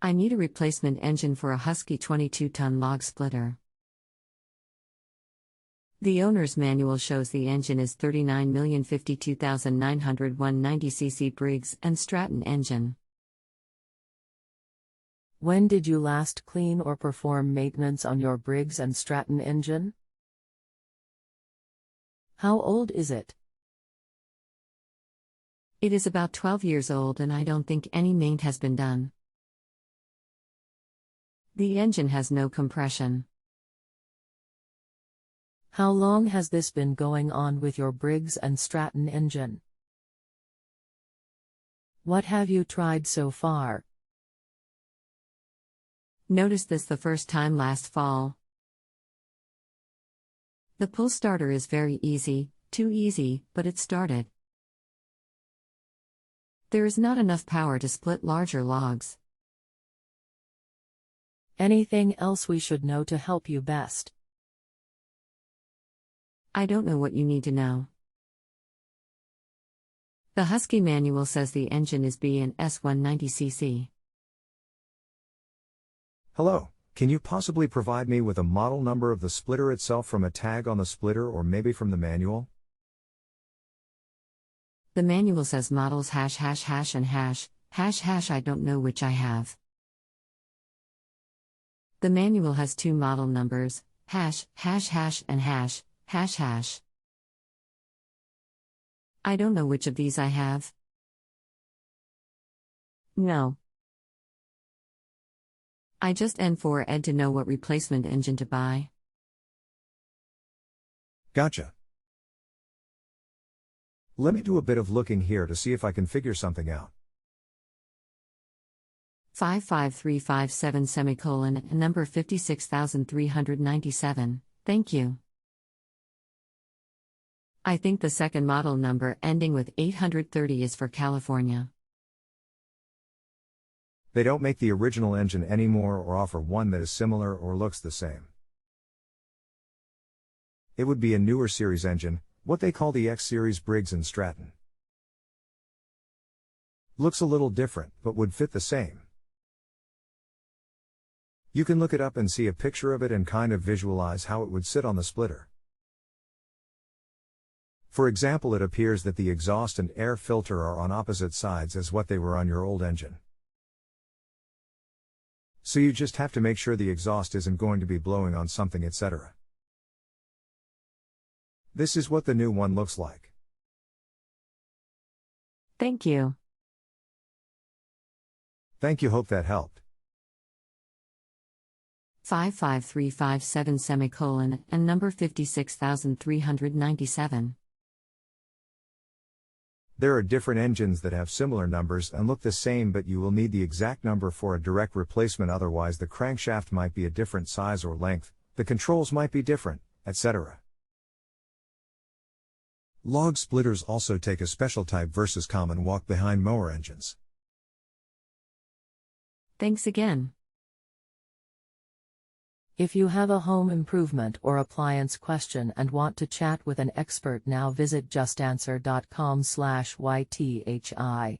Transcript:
I need a replacement engine for a Huskee 22-ton log splitter. The owner's manual shows the engine is 39,052,901 90cc Briggs and Stratton engine. When did you last clean or perform maintenance on your Briggs and Stratton engine? How old is it? It is about 12 years old and I don't think any maint has been done. The engine has no compression. How long has this been going on with your Briggs and Stratton engine? What have you tried so far? Noticed this the first time last fall. The pull starter is very easy, too easy, but it started. There is not enough power to split larger logs. Anything else we should know to help you best? I don't know what you need to know. The Huskee manual says the engine is B&S 190cc. Hello, can you possibly provide me with a model number of the splitter itself from a tag on the splitter or maybe from the manual? The manual says models ### and ###. I don't know which I have. The manual has two model numbers, ### and ###. I don't know which of these I have. No. I just N4 Ed to know what replacement engine to buy. Gotcha. Let me do a bit of looking here to see if I can figure something out. 55357 and number 56397, thank you. I think the second model number ending with 830 is for California. They don't make the original engine anymore or offer one that is similar or looks the same. It would be a newer series engine, what they call the X series Briggs and Stratton. Looks a little different, but would fit the same. You can look it up and see a picture of it and kind of visualize how it would sit on the splitter. For example, it appears that the exhaust and air filter are on opposite sides as what they were on your old engine. So you just have to make sure the exhaust isn't going to be blowing on something, etc. This is what the new one looks like. Thank you. Thank you, hope that helped. 55357 and number 56397. There are different engines that have similar numbers and look the same, but you will need the exact number for a direct replacement, otherwise the crankshaft might be a different size or length, the controls might be different, etc. Log splitters also take a special type versus common walk-behind mower engines. Thanks again. If you have a home improvement or appliance question and want to chat with an expert now, visit justanswer.com/YTHI.